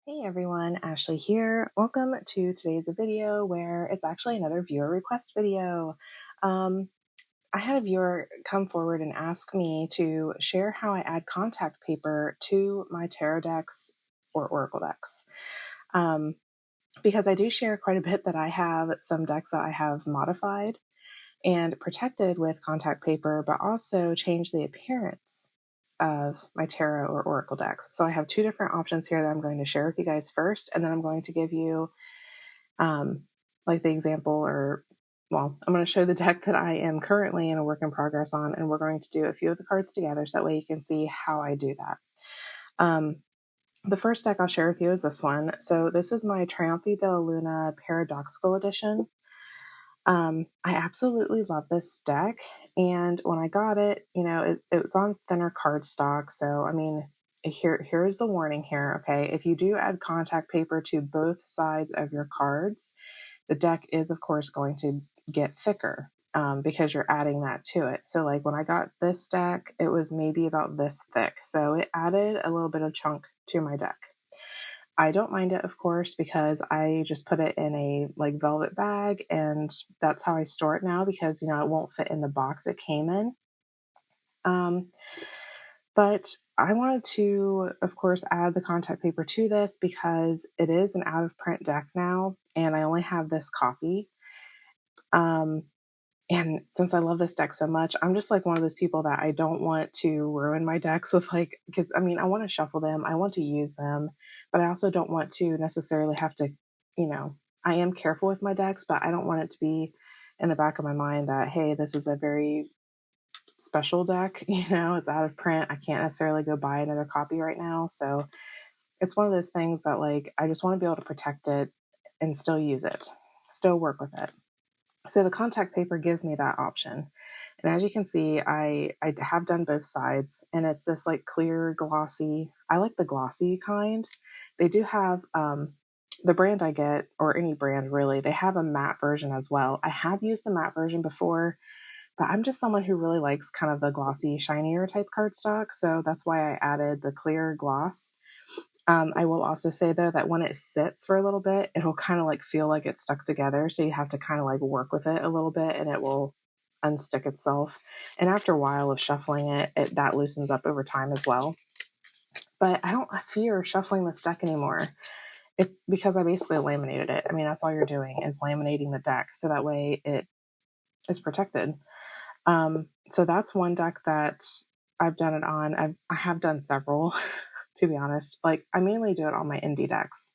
Hey everyone, Ashley here. Welcome to today's video where it's actually another viewer request video. I had a viewer come forward and ask me to share how I add contact paper to my tarot decks or oracle decks. Because I do share quite a bit that I have some decks that I have modified and protected with contact paper, but also changed the appearance of my tarot or oracle decks. So I have two different options here that I'm going to share with you guys first, and then I'm going to give you like the example, or well, I'm going to show the deck that I am currently in a work in progress on, and we're going to do a few of the cards together so that way you can see how I do that. The first deck I'll share with you is this one. So this is my Trionfi Della Paradoxical edition. I absolutely love this deck, and when I got it, it was on thinner cardstock. So I mean, here's the warning here. Okay, if you do add contact paper to both sides of your cards, the deck is of course going to get thicker because you're adding that to it. So like when I got this deck, it was maybe about this thick, so it added a little bit of chunk to my deck. I don't mind it, of course, because I just put it in a like velvet bag, and that's how I store it now because it won't fit in the box it came in. But I wanted to, of course, add the contact paper to this because it is an out of print deck now, and I only have this copy. And since I love this deck so much, I'm just like one of those people that I don't want to ruin my decks with, like, because I mean, I want to shuffle them, I want to use them, but I also don't want to necessarily have to, I am careful with my decks, but I don't want it to be in the back of my mind that, hey, this is a very special deck, it's out of print. I can't necessarily go buy another copy right now. So it's one of those things that, like, I just want to be able to protect it and still use it, still work with it. So the contact paper gives me that option. And as you can see, I have done both sides, and it's this like clear, glossy. I like the glossy kind. They do have the brand I get, or any brand really, they have a matte version as well. I have used the matte version before, but I'm just someone who really likes kind of the glossy, shinier type cardstock. So that's why I added the clear gloss. I will also say though that when it sits for a little bit, it'll kind of like feel like it's stuck together. So you have to kind of like work with it a little bit, and it will unstick itself. And after a while of shuffling it, that loosens up over time as well. But I don't fear shuffling this deck anymore. It's because I basically laminated it. I mean, that's all you're doing is laminating the deck, so that way it is protected. So that's one deck that I've done it on. I have done several. To be honest, like I mainly do it on my indie decks.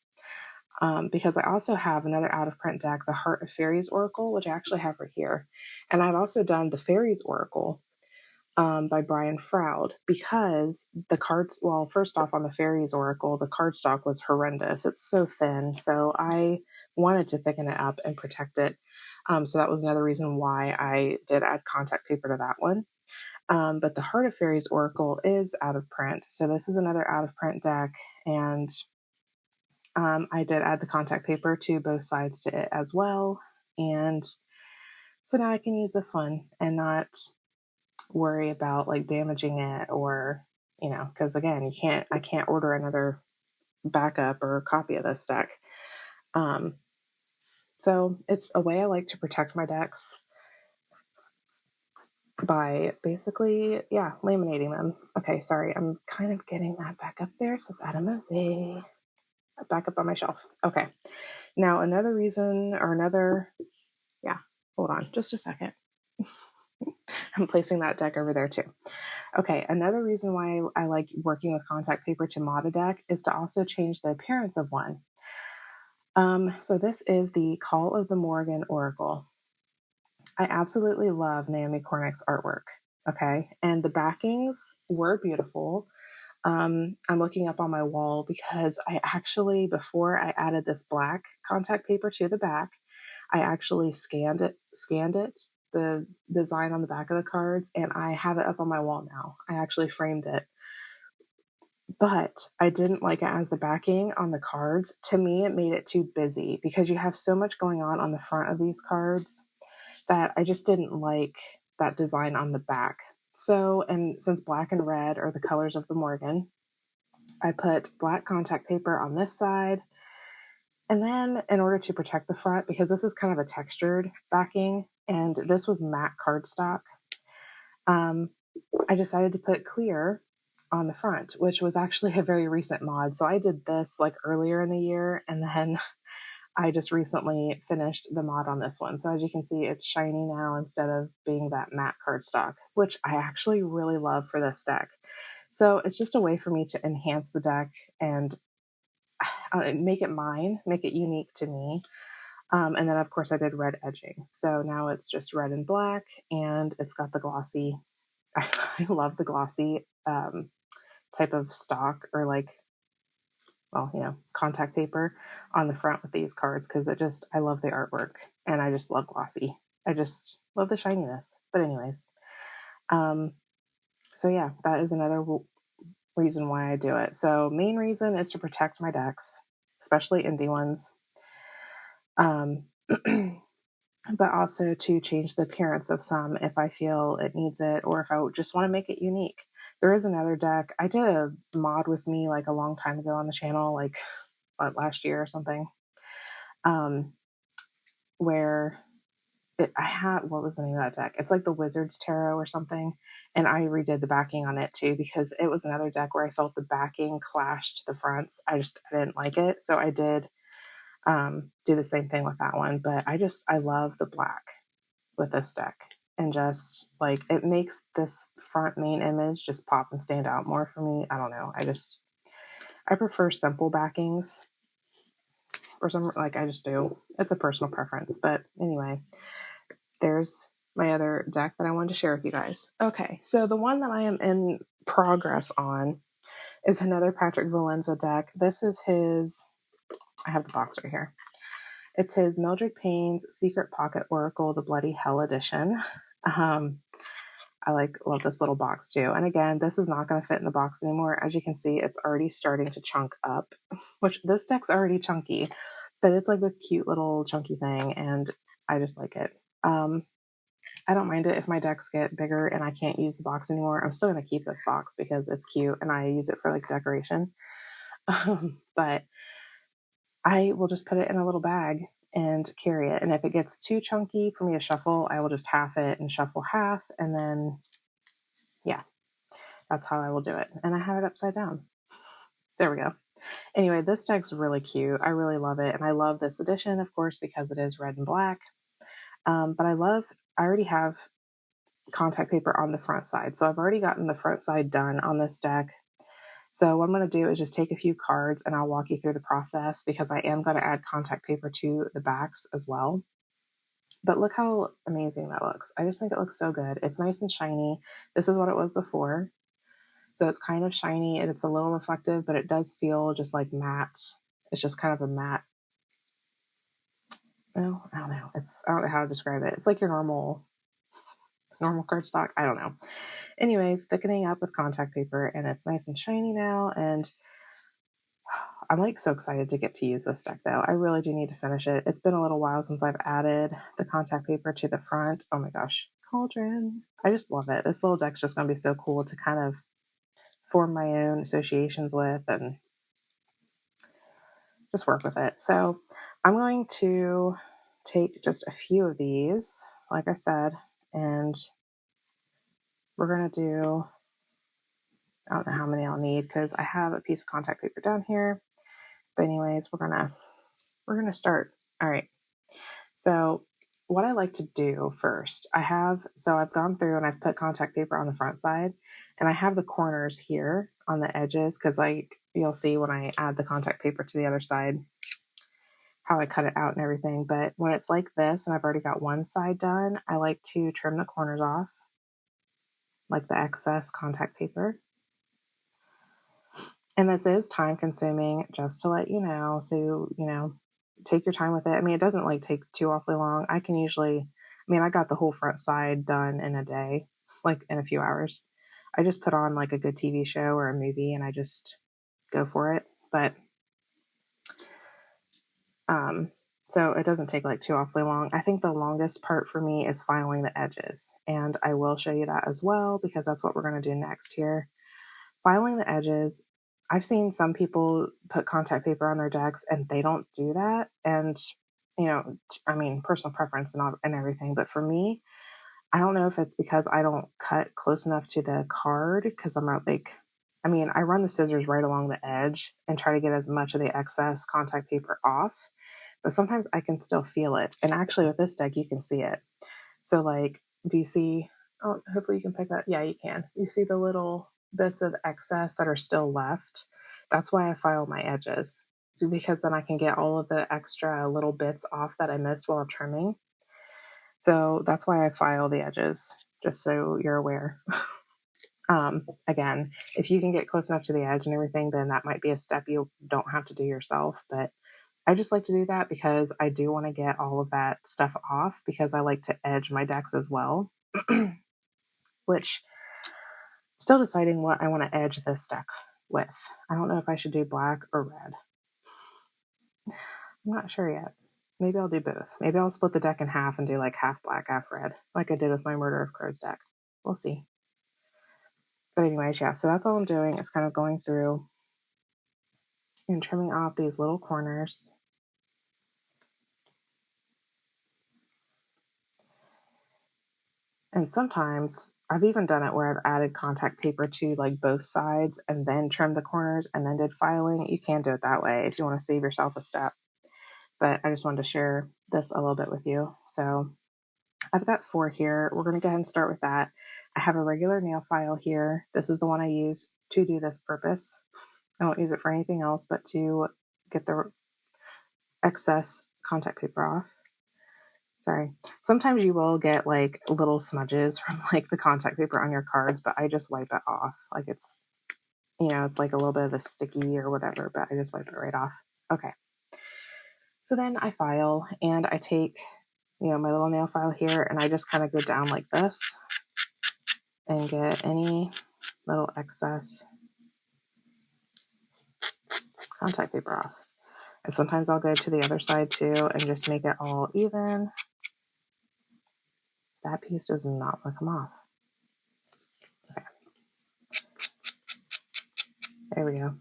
Because I also have another out of print deck, the Heart of Fairies Oracle, which I actually have right here. And I've also done the Fairies Oracle by Brian Froud, because the cards, well, first off, on the Fairies Oracle, the cardstock was horrendous. It's so thin. So I wanted to thicken it up and protect it. So that was another reason why I did add contact paper to that one. But the Heart of Fairies Oracle is out of print. So this is another out of print deck. And I did add the contact paper to both sides to it as well. And so now I can use this one and not worry about like damaging it, or, because again, I can't order another backup or copy of this deck. So it's a way I like to protect my decks by basically, laminating them. Okay, sorry, I'm kind of getting that back up there, so it's out of my way. Back up on my shelf. Okay. Now another reason, or another, hold on just a second. I'm placing that deck over there too. Okay, another reason why I like working with contact paper to mod a deck is to also change the appearance of one. So this is the Call of the Morrigan Oracle. I absolutely love Naomi Kornick's artwork. Okay, and the backings were beautiful. I'm looking up on my wall because I actually, before I added this black contact paper to the back, I actually scanned it, the design on the back of the cards, and I have it up on my wall now. I actually framed it. But I didn't like it as the backing on the cards. To me, it made it too busy because you have so much going on the front of these cards that I just didn't like that design on the back. So, and since black and red are the colors of the Morrigan, I put black contact paper on this side. And then in order to protect the front, because this is kind of a textured backing and this was matte cardstock, I decided to put clear on the front, which was actually a very recent mod. So I did this like earlier in the year, and then I just recently finished the mod on this one. So as you can see, it's shiny now instead of being that matte cardstock, which I actually really love for this deck. So it's just a way for me to enhance the deck and make it mine, make it unique to me. And then of course I did red edging. So now it's just red and black, and it's got the glossy, I love the glossy type of stock, or like, well, contact paper on the front with these cards, because I love the artwork and I just love glossy. I just love the shininess. But anyways, so yeah, that is another reason why I do it. So main reason is to protect my decks, especially indie ones. But also to change the appearance of some if I feel it needs it, or if I just want to make it unique. There is another deck. I did a mod with me like a long time ago on the channel, like last year or something, where I had, what was the name of that deck? It's like the Wizard's Tarot or something. And I redid the backing on it too, because it was another deck where I felt the backing clashed the fronts. I didn't like it. So I did do the same thing with that one. But I love the black with this deck, and just like it makes this front main image just pop and stand out more for me. I don't know. I prefer simple backings for some, like I just do. It's a personal preference. But anyway, there's my other deck that I wanted to share with you guys. Okay, so the one that I am in progress on is another Patrick Valenza deck. This is his, I have the box right here. It's his Mildred Payne's Secret Pocket Oracle, the Bloody Hell edition. I love this little box too. And again, this is not going to fit in the box anymore. As you can see, it's already starting to chunk up, which this deck's already chunky, but it's like this cute little chunky thing, and I just like it. I don't mind it if my decks get bigger and I can't use the box anymore. I'm still going to keep this box because it's cute and I use it for like decoration. But I will just put it in a little bag and carry it. And if it gets too chunky for me to shuffle, I will just half it and shuffle half. And then, yeah, that's how I will do it. And I have it upside down. There we go. Anyway, this deck's really cute. I really love it. And I love this edition, of course, because it is red and black. But I already have contact paper on the front side. So I've already gotten the front side done on this deck. So what I'm going to do is just take a few cards and I'll walk you through the process, because I am going to add contact paper to the backs as well. But look how amazing that looks. I just think it looks so good. It's nice and shiny. This is what it was before. So it's kind of shiny and it's a little reflective, but it does feel just like matte. It's just kind of a matte. Well, I don't know. I don't know how to describe it. It's like your normal cardstock. I don't know. Anyways, thickening up with contact paper, and it's nice and shiny now. And I'm like so excited to get to use this deck though. I really do need to finish it. It's been a little while since I've added the contact paper to the front. Oh my gosh, cauldron. I just love it. This little deck's just going to be so cool to kind of form my own associations with and just work with it. So I'm going to take just a few of these, like I said, and we're going to do, I don't know how many I'll need because I have a piece of contact paper down here. But anyways, we're gonna start. All right. So what I like to do first, I've gone through and I've put contact paper on the front side, and I have the corners here on the edges, because like you'll see when I add the contact paper to the other side how I cut it out and everything. But when it's like this and I've already got one side done, I like to trim the corners off, like the excess contact paper. And this is time consuming, just to let you know. So, take your time with it. I mean, it doesn't like take too awfully long. I got the whole front side done in a day, like in a few hours. I just put on like a good TV show or a movie and I just go for it. But, so it doesn't take like too awfully long. I think the longest part for me is filing the edges, and I will show you that as well, because that's what we're going to do next here. Filing the edges, I've seen some people put contact paper on their decks and they don't do that. And, I mean, personal preference and, all, and everything. But for me, I don't know if it's because I don't cut close enough to the card because I'm not like, I mean, I run the scissors right along the edge and try to get as much of the excess contact paper off, but sometimes I can still feel it. And actually, with this deck, you can see it. So, like, do you see? Oh, hopefully you can pick that. Yeah, you can. You see the little bits of excess that are still left? That's why I file my edges, because then I can get all of the extra little bits off that I missed while trimming. So that's why I file the edges, just so you're aware. Again, if you can get close enough to the edge and everything, then that might be a step you don't have to do yourself. But I just like to do that because I do want to get all of that stuff off because I like to edge my decks as well, which I'm still deciding what I want to edge this deck with. I don't know if I should do black or red. I'm not sure yet. Maybe I'll do both. Maybe I'll split the deck in half and do like half black, half red, like I did with my Murder of Crows deck. We'll see. But anyways, yeah, so that's all I'm doing is kind of going through and trimming off these little corners. And sometimes I've even done it where I've added contact paper to like both sides and then trimmed the corners and then did filing. You can do it that way if you want to save yourself a step. But I just wanted to share this a little bit with you. So I've got 4 here. We're going to go ahead and start with that. I have a regular nail file here. This is the one I use to do this purpose. I don't use it for anything else but to get the excess contact paper off. Sorry. Sometimes you will get like little smudges from like the contact paper on your cards, but I just wipe it off. Like it's, it's like a little bit of the sticky or whatever, but I just wipe it right off. Okay. So then I file and I take, my little nail file here and I just kind of go down like this and get any little excess contact paper off. And sometimes I'll go to the other side too and just make it all even. That piece does not want to come off. Okay. There we go.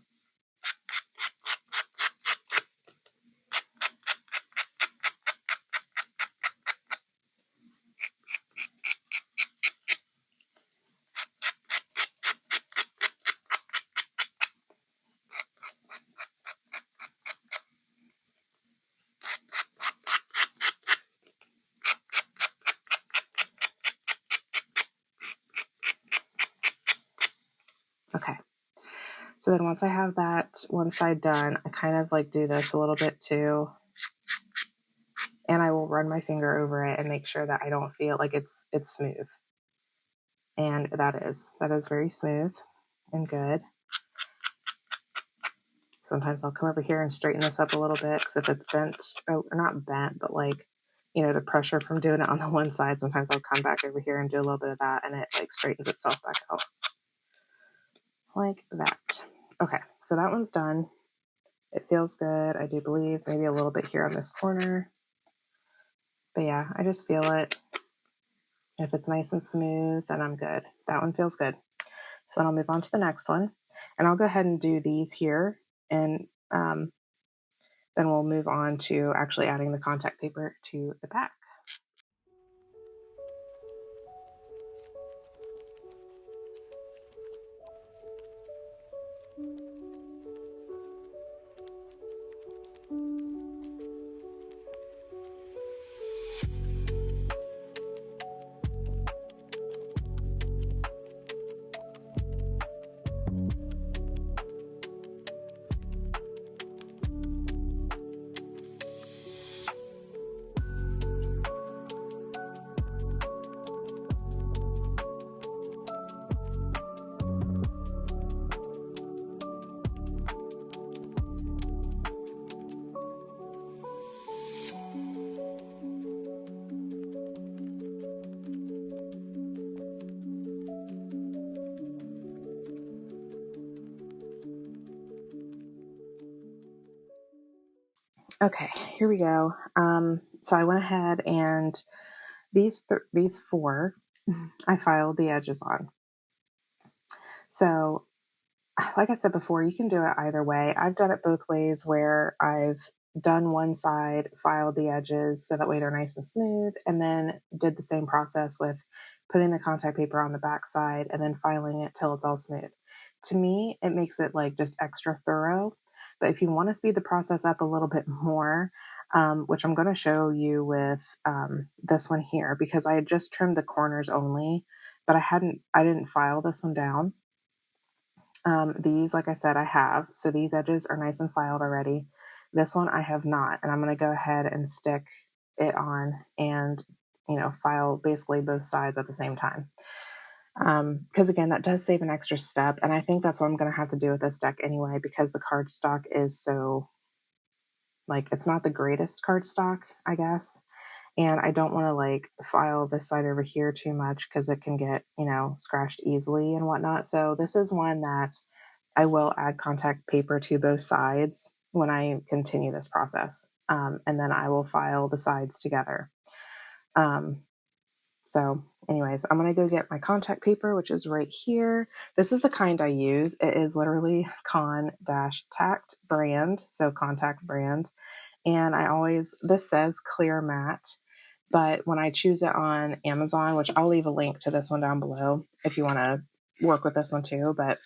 Okay. So then once I have that one side done, I kind of like do this a little bit too. And I will run my finger over it and make sure that I don't feel like it's smooth. And that is very smooth and good. Sometimes I'll come over here and straighten this up a little bit because if it's bent, or not bent, but like, the pressure from doing it on the one side, sometimes I'll come back over here and do a little bit of that and it like straightens itself back out. Like that. Okay, so that one's done. It feels good, I do believe. Maybe a little bit here on this corner. But yeah, I just feel it. If it's nice and smooth, then I'm good. That one feels good. So then I'll move on to the next one. And I'll go ahead and do these here. And then we'll move on to actually adding the contact paper to the back. Okay, here we go. So I went ahead and these 4, I filed the edges on. So like I said before, you can do it either way. I've done it both ways where I've done one side, filed the edges so that way they're nice and smooth, and then did the same process with putting the contact paper on the back side and then filing it till it's all smooth. To me, it makes it like just extra thorough. But if you want to speed the process up a little bit more, which I'm going to show you with this one here, because I had just trimmed the corners only, but I didn't file this one down. These, like I said, I have. So these edges are nice and filed already. This one I have not. And I'm going to go ahead and stick it on and, file basically both sides at the same time. Because again, that does save an extra step. And I think that's what I'm going to have to do with this deck anyway, because the cardstock is so, like, it's not the greatest cardstock, I guess. And I don't want to like file this side over here too much because it can get, scratched easily and whatnot. So this is one that I will add contact paper to both sides when I continue this process. And then I will file the sides together. So anyways, I'm going to go get my contact paper, which is right here. This is the kind I use. It is literally Con-Tact brand. So Con-Tact brand. And this says clear matte, but when I choose it on Amazon, which I'll leave a link to this one down below if you want to work with this one too, but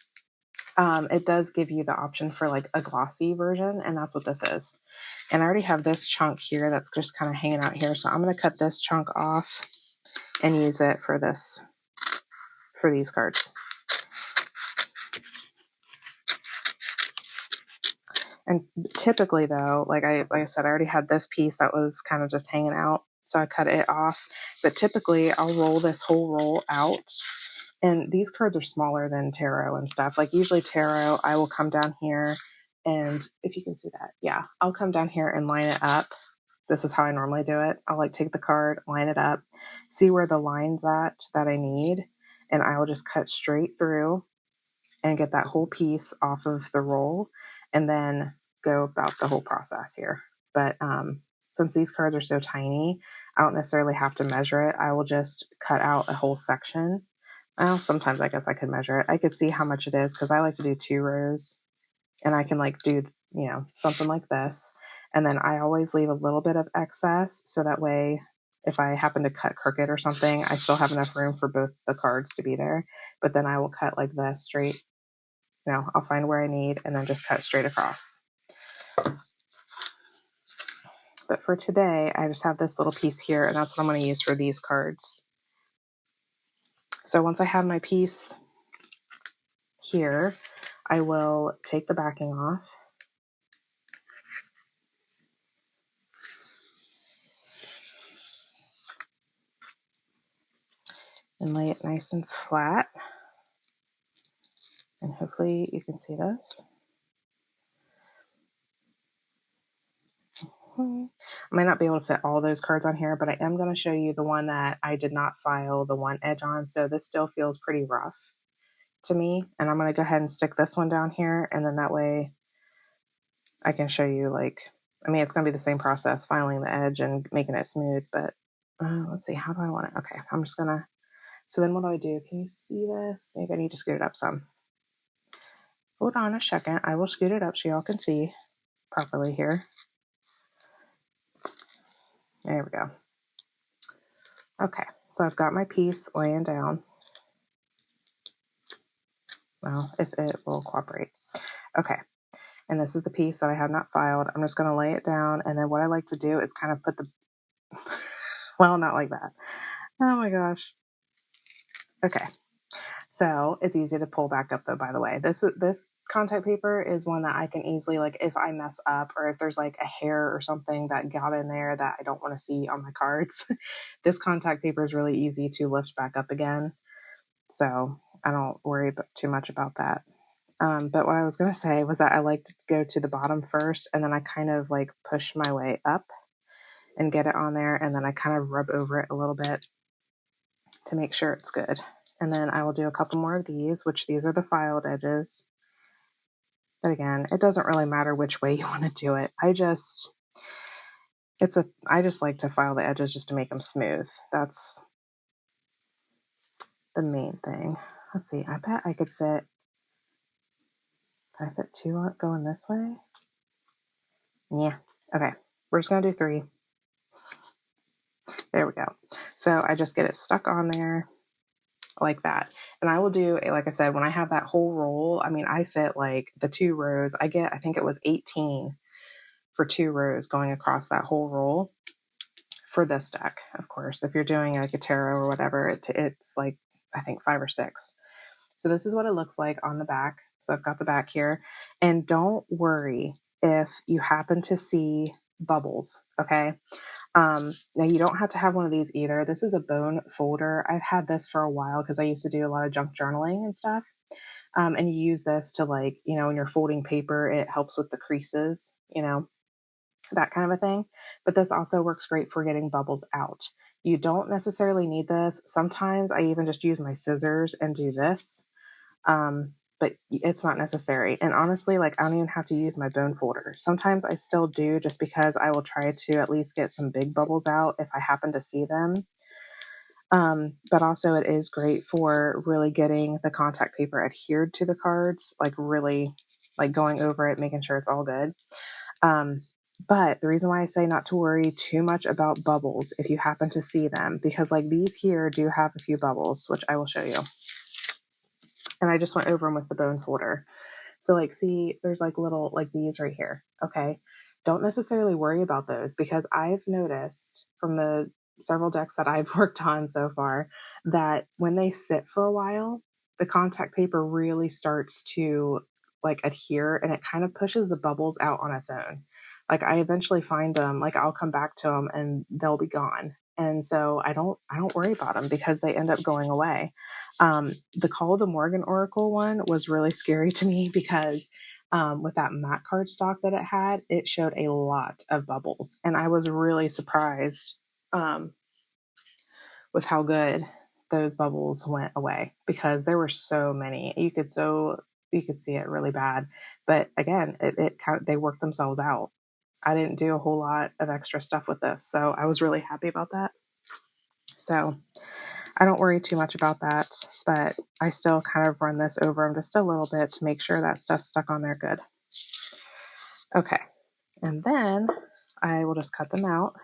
it does give you the option for like a glossy version, and that's what this is. And I already have this chunk here that's just kind of hanging out here, so I'm going to cut this chunk off and use it for these cards. And typically though, like I said, I already had this piece that was kind of just hanging out, so I cut it off. But typically I'll roll this whole roll out. And these cards are smaller than tarot and stuff. Like usually tarot, I will come down here and if you can see that, yeah, I'll come down here and line it up. This is how I normally do it. I'll like take the card, line it up, see where the line's at that I need, and I will just cut straight through and get that whole piece off of the roll and then go about the whole process here. But since these cards are so tiny, I don't necessarily have to measure it. I will just cut out a whole section. Well, sometimes I guess I could measure it. I could see how much it is because I like to do 2 rows and I can like do, something like this. And then I always leave a little bit of excess so that way if I happen to cut crooked or something, I still have enough room for both the cards to be there. But then I will cut like this straight. I'll find where I need and then just cut straight across. But for today, I just have this little piece here, and that's what I'm going to use for these cards. So once I have my piece here, I will take the backing off. And lay it nice and flat. And hopefully you can see this. I might not be able to fit all those cards on here, but I am going to show you the one that I did not file the one edge on. So this still feels pretty rough to me. And I'm going to go ahead and stick this one down here. And then that way I can show you it's going to be the same process, filing the edge and making it smooth. But let's see, how do I want it? Okay, I'm just going to, so then what do I do? Can you see this? Maybe I need to scoot it up some. Hold on a second. I will scoot it up so y'all can see properly here. There we go. Okay, so I've got my piece laying down. Well, if it will cooperate. Okay, and this is the piece that I have not filed. I'm just going to lay it down, and then what I like to do is kind of put the, well, not like that. Oh my gosh. Okay, so it's easy to pull back up though, by the way. This contact paper is one that I can easily, like if I mess up or if there's like a hair or something that got in there that I don't want to see on my cards, this contact paper is really easy to lift back up again. So I don't worry too much about that. But what I was going to say was that I like to go to the bottom first, and then I kind of like push my way up and get it on there, and then I kind of rub over it a little bit to make sure it's good. And then I will do a couple more of these, which these are the filed edges. But again, it doesn't really matter which way you want to do it. I just like to file the edges just to make them smooth. That's the main thing. Let's see, I bet I could fit Can I fit 2 on going this way? Yeah. Okay. We're just going to do 3. There we go. So I just get it stuck on there like that. And I will do, like I said, when I have that whole roll, I mean, I fit like the 2 rows. I think it was 18 for 2 rows going across that whole roll for this deck. Of course, if you're doing like a tarot or whatever, it's like, I think 5 or 6. So this is what it looks like on the back. So I've got the back here, and don't worry if you happen to see bubbles. Okay. Now you don't have to have one of these either. This is a bone folder. I've had this for a while because I used to do a lot of junk journaling and stuff. And you use this to, like, when you're folding paper, it helps with the creases, that kind of a thing. But this also works great for getting bubbles out. You don't necessarily need this. Sometimes I even just use my scissors and do this. But it's not necessary. And honestly, like, I don't even have to use my bone folder. Sometimes I still do, just because I will try to at least get some big bubbles out if I happen to see them. But also it is great for really getting the contact paper adhered to the cards, like really like going over it, making sure it's all good. But the reason why I say not to worry too much about bubbles if you happen to see them, because like these here do have a few bubbles, which I will show you. And I just went over them with the bone folder. So like, see, there's like little, like these right here. Okay. Don't necessarily worry about those, because I've noticed from the several decks that I've worked on so far that when they sit for a while, the contact paper really starts to like adhere, and it kind of pushes the bubbles out on its own. Like, I eventually find them, like I'll come back to them and they'll be gone. And so I don't worry about them because they end up going away. The Call of the Morrigan Oracle one was really scary to me because with that matte card stock that it had, it showed a lot of bubbles. And I was really surprised with how good those bubbles went away, because there were so many. You could see it really bad. But again, they worked themselves out. I didn't do a whole lot of extra stuff with this, so I was really happy about that. So I don't worry too much about that, but I still kind of run this over them just a little bit to make sure that stuff's stuck on there good. Okay, and then I will just cut them out.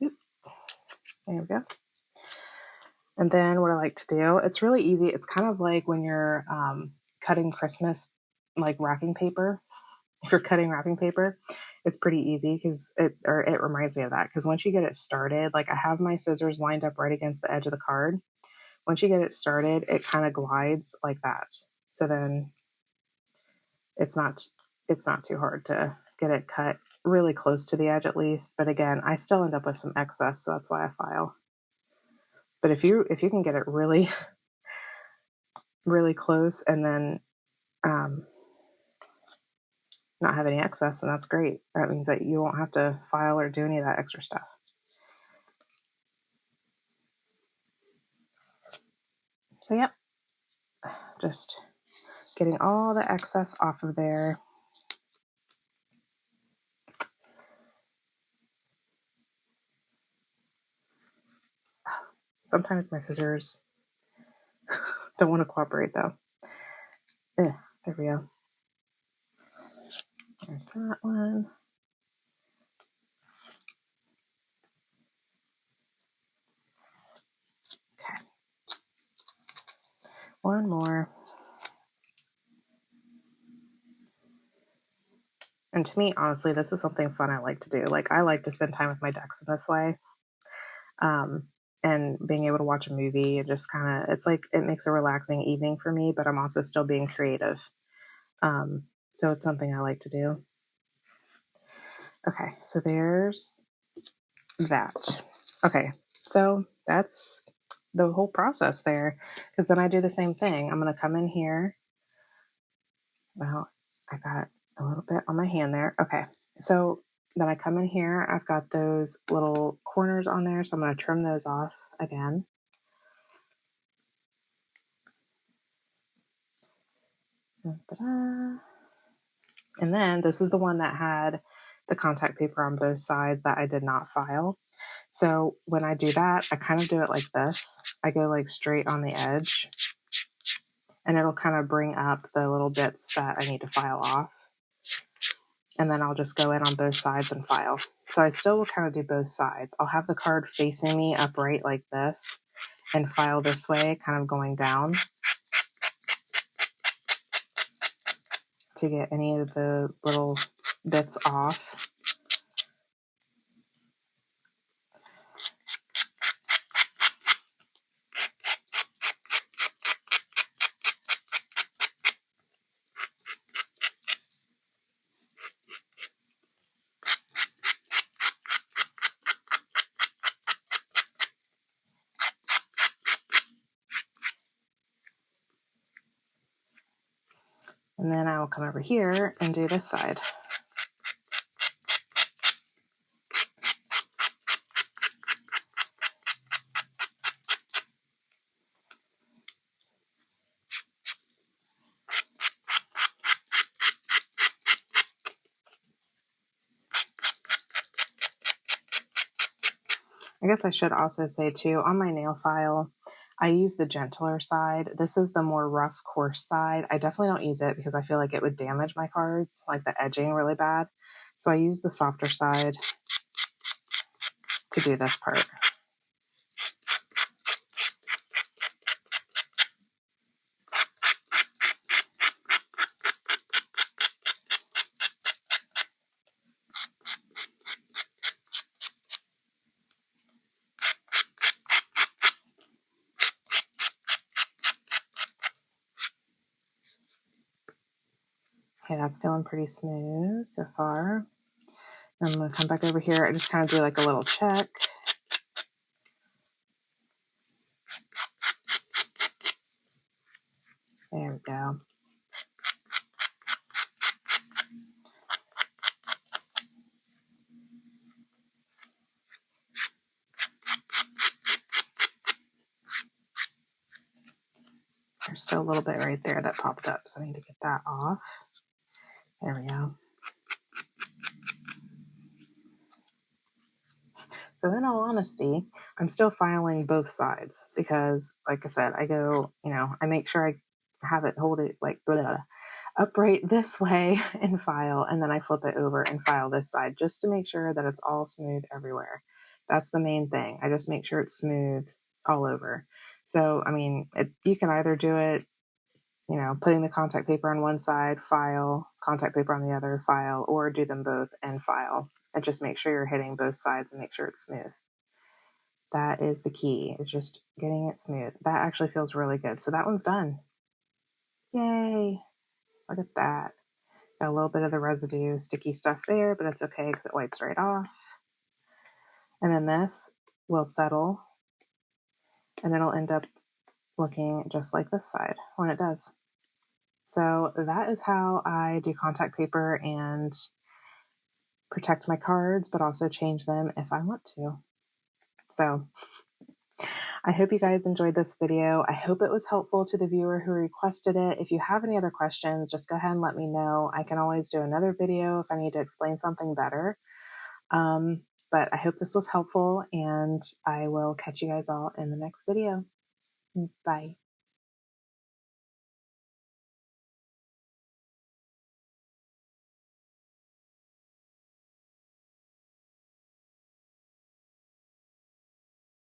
Oop. There we go. And then what I like to do, it's really easy. It's kind of like when you're cutting Christmas, like wrapping paper. If you're cutting wrapping paper, it's pretty easy because it reminds me of that. Because once you get it started, like I have my scissors lined up right against the edge of the card. Once you get it started, it kind of glides like that. So then it's not too hard to get it cut really close to the edge at least. But again, I still end up with some excess, so that's why I file. But if you can get it really, really close and then not have any excess, then that's great. That means that you won't have to file or do any of that extra stuff. So yep, just getting all the excess off of there. Sometimes my scissors don't want to cooperate though. There we go. There's that one. Okay. One more. And to me, honestly, this is something fun I like to do. Like, I like to spend time with my decks in this way. And being able to watch a movie and just kind of, it's like, it makes a relaxing evening for me, but I'm also still being creative. So it's something I like to do. Okay, so there's that. Okay, so that's the whole process there, because then I do the same thing. I'm going to come in here. Well, I got a little bit on my hand there. Okay, so then I come in here. I've got those little corners on there, so I'm going to trim those off again. Ta-da. And then this is the one that had the contact paper on both sides that I did not file. So when I do that, I kind of do it like this. I go like straight on the edge, and it'll kind of bring up the little bits that I need to file off. And then I'll just go in on both sides and file. So I still will kind of do both sides. I'll have the card facing me upright like this and file this way, kind of going down to get any of the little bits off. And then I will come over here and do this side. I guess I should also say too, on my nail file, I use the gentler side. This is the more rough, coarse side. I definitely don't use it because I feel like it would damage my cards, like the edging really bad. So I use the softer side to do this part. Okay, that's feeling pretty smooth so far. I'm going to come back over here. I just kind of do like a little check. There we go. There's still a little bit right there that popped up, so I need to get that off. There we go. So in all honesty, I'm still filing both sides because, like I said, I go, I make sure I have it hold it like upright this way and file, and then I flip it over and file this side just to make sure that it's all smooth everywhere. That's the main thing. I just make sure it's smooth all over. So, I mean, you can either do it, putting the contact paper on one side, file, contact paper on the other, file, or do them both and file. And just make sure you're hitting both sides and make sure it's smooth. That is the key. It's just getting it smooth. That actually feels really good. So that one's done. Yay. Look at that. Got a little bit of the residue sticky stuff there, but it's okay because it wipes right off. And then this will settle and it'll end up looking just like this side when it does. So that is how I do contact paper and protect my cards, but also change them if I want to. So I hope you guys enjoyed this video. I hope it was helpful to the viewer who requested it. If you have any other questions, just go ahead and let me know. I can always do another video if I need to explain something better. But I hope this was helpful, and I will catch you guys all in the next video. Bye.